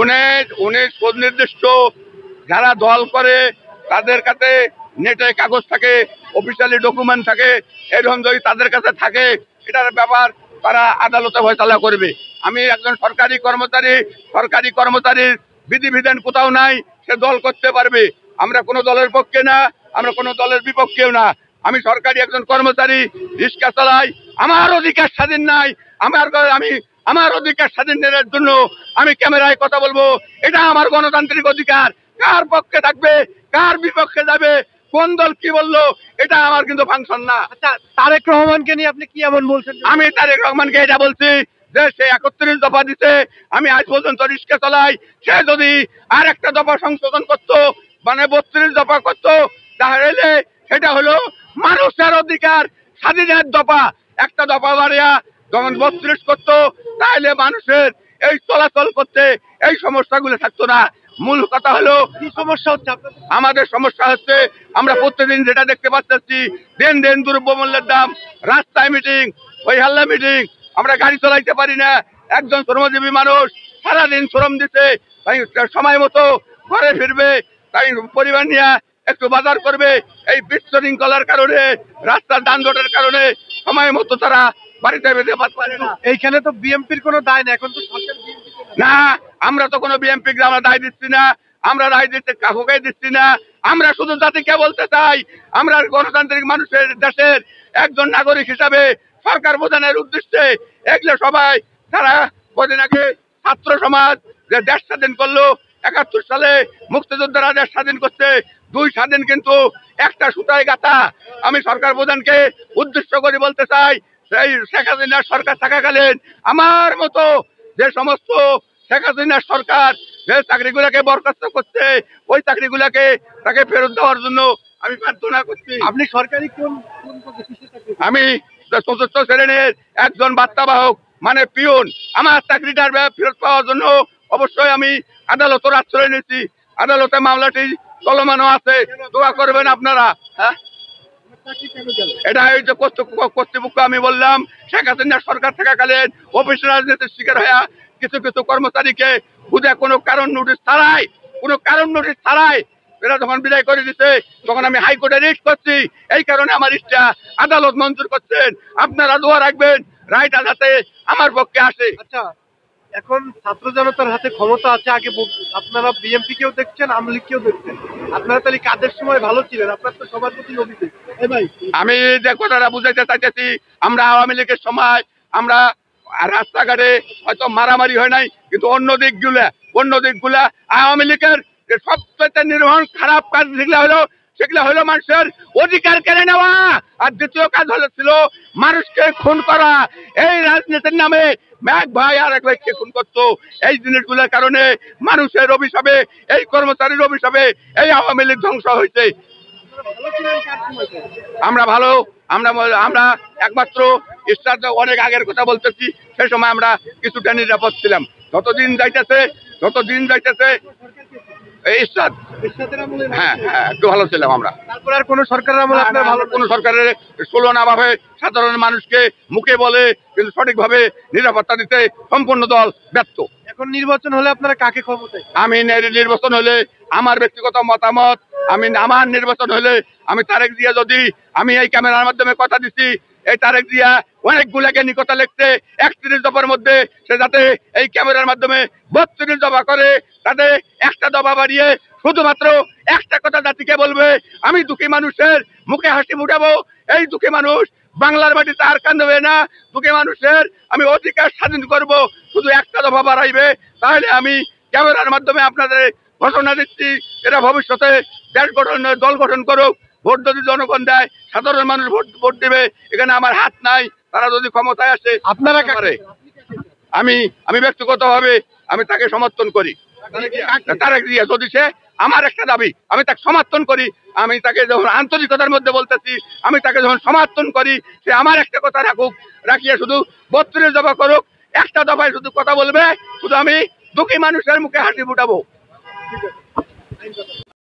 উনি উনি সুনির্দিষ্ট যারা দল করে তাদের কাছে নেটে কাগজ থাকে, অফিসিয়ালি ডকুমেন্ট থাকে, এরকম যদি তাদের কাছে থাকে এটার ব্যাপার তারা আদালতে ফয়সালা করবে। আমি একজন সরকারি কর্মচারীর বিধিবিধান কোথাও নাই, সে দল করতে পারবে। আমরা কোনো দলের পক্ষে না, আমরা কোনো দলের বিপক্ষেও না। আমি সরকারি একজন কর্মচারী, রিক্সা চালাই, আমার অধিকার স্বাধীন নাই। আমার অধিকার স্বাধীনের জন্য আমি ক্যামেরায় কথা বলবো, এটা আমার গণতান্ত্রিক অধিকার। কার পক্ষে থাকবে, কার বিপক্ষে যাবে, কোন দল কি বললো, এটা আমার কিন্তু ফাংশন না। আচ্ছা, তারেক রহমানকে নিয়ে আপনি কি এমন বলছেন? আমি তারেক রহমানকে এটা বলছি যে সে 31 দফা দিতে, আমি আজ পর্যন্ত রিক্সা চালাই। সে যদি আর একটা দফা সংশোধন করতো, মানে 32 দফা করতো, তাহলে সেটা হলো মানুষের অধিকার স্বাধীনের দফা। একটা দফা বাড়িয়া যখন 32 করতো, তাহলে মানুষের এই চলাচল করতে এই সমস্যাগুলো থাকতো না। মূল কথা হলো কি সমস্যা হচ্ছে আপনাদের? আমাদের সমস্যা হচ্ছে আমরা প্রত্যেকদিন যেটা দেখতে পাচ্ছি, দিন দ্রব্যমূল্যের দাম, রাস্তায় মিটিং, ওই হাল্লা মিটিং, আমরা গাড়ি চালাইতে পারি না। একজন শ্রমজীবী মানুষ সারাদিন শ্রম দিতে, তাই সময় মতো ঘরে ফিরবে, তাই পরিবার নিয়ে একটু বাজার করবে, এই বিশৃঙ্খলার কারণে, রাস্তার যানজটের কারণে সময় মতো তারা বাড়িতে বেঁধে পারে না। এইখানে তো বিএমপির কোনো দায় না, এখন তো সরকার না, আমরা তো কোনো বিএমপি আমরা দায় দিচ্ছি না, আমরা রায় দিতে কাকুকে দিচ্ছি না। আমরা শুধু জাতিকে বলতে চাই, আমরা গণতান্ত্রিক মানুষের দেশের একজন নাগরিক হিসাবে সরকার প্রধানের উদ্দেশ্যে এগুলো সবাই তারা কদিন আগে ছাত্র সমাজ যে দেশ স্বাধীন করলো, 71 সালে মুক্তিযোদ্ধারা দেশ স্বাধীন করছে, 2 স্বাধীন কিন্তু একটা সুতায় গাঁথা। আমি সরকার প্রধানকে উদ্দেশ্য করে বলতে চাই, সেই শেখ হাসিনার সরকার থাকাকালীন আমার মতো যে সমস্ত শেখ হাসিনার সরকার যে চাকরিগুলোকে বরখাস্ত করছে, ওই চাকরিগুলোকে তাকে ফেরত দেওয়ার জন্য আমি প্রার্থনা করছি। আপনি সরকারি আমি ৪র্থ শ্রেণীর একজন বার্তাবাহক, মানে পিয়ন। আমার চাকরিটার ফেরত পাওয়ার জন্য অবশ্যই আমি আদালতের আশ্রয় নিয়েছি। আদালতে মামলাটি চলমানও আছে, দোয়া করবেন আপনারা। হ্যাঁ, এটা এই যে কর্তৃপক্ষ, আমি বললাম শেখ হাসিনার সরকার থাকাকালীন অফিস রাজনীতির শিকার হয়ে কিছু কর্মচারীকে বুঝে কোনো কারণ নোটিশ ছাড়াই এরা যখন বিদায় করে দিচ্ছে, তখন আমি হাইকোর্টে রিট করছি। এই কারণে আমার ইচ্ছা আদালত মঞ্জুর করছেন। আপনারা দোয়া রাখবেন রায়টা যাতে আমার পক্ষে আসে। আচ্ছা, এখন ছাত্র জনতার হাতে ক্ষমতা আছে, আগে আপনারা বিএমপি কেও দেখছেন, আওয়ামী লীগ কেও দেখছেন, আপনারা তাহলে কাদের সময় ভালো ছিলেন? আপনার তো সবার প্রতি অভিযোগ। আমি যে কথাটা বুঝাইতে চাইতেছি, আমরা আওয়ামী লীগের সময় আমরা রাস্তাঘাটে হয়তো মারামারি হয় নাই, কিন্তু অন্য দিকগুলা আওয়ামী লীগের সবচেয়ে নির্মম খারাপ কাজ সেগুলো হলো মানুষের অধিকার কেড়ে নেওয়া, আর দ্বিতীয় কাজ ছিল মানুষকে খুন করা। এই রাজনীতির নামে এক ভাই আর এক ভাইকে খুন করতো। এই জিনিসগুলোর কারণে মানুষের অভিশাপে, এই কর্মচারীর অভিশাপে এই আওয়ামী লীগ ধ্বংস হয়েছে। আমরা ভালো, আমরা একমাত্র অনেক আগের কথা বলতেছি, সেই সময় আমরা কিছুটা নিরাপদ ছিলাম। যতদিন যাইতেছে হ্যাঁ একটু ভালো ছিলাম আমরা। তারপর আর কোন সরকারের আমলে আপনার ভালো কোন সরকারের তুলনা ভাবে সাধারণ মানুষকে মুখে বলে, কিন্তু সঠিকভাবে নিরাপত্তা দিতে সম্পূর্ণ দল ব্যর্থ। এখন নির্বাচন হলে আপনারা কাকে ক্ষমতায়? আমি নির্বাচন হলে আমার ব্যক্তিগত মতামত, আমার নির্বাচন হলে আমি তারেক জিয়া, যদি আমি এই ক্যামেরার মাধ্যমে কথা দিচ্ছি, এই তারেক জিয়া অনেকগুলাকে নিকটে লিখতে 31 দফার মধ্যে সে যাতে এই ক্যামেরার মাধ্যমে 32 দফা করে, তাতে একটা দফা বাড়িয়ে শুধুমাত্র একটা কথা জাতিকে বলবে, আমি দুঃখী মানুষের মুখে হাসি ফুটাবো। এই দুঃখী মানুষ বাংলার মাটিতে আর কাঁদবে না। দুঃখী মানুষের আমি অধিকার স্বাধীন করব, শুধু একটা দফা বাড়াইবে। তাহলে আমি ক্যামেরার মাধ্যমে আপনাদের ঘোষণা দিচ্ছি, এরা ভবিষ্যতে দল গঠন করুক। ভোট যদি জনগণ দেয়, সাধারণ মানুষ ভোট দিবে, এখানে আমার হাত নাই। তারা যদি ক্ষমতায় আসে আপনারা পারে, আমি ব্যক্তিগতভাবে আমি তাকে সমর্থন করি। তারেক জিয়া যদি সে আমার একটা দাবি, আমি তাকে সমর্থন করি। আমি তাকে যখন আন্তরিকতার মধ্যে বলতেছি, আমি তাকে যখন সমর্থন করি, সে আমার একটা কথা রাখিয়ে শুধু 32 দফা করুক, একটা দফায় শুধু কথা বলবে, শুধু আমি দুঃখী মানুষের মুখে হাসি ফুটাবো।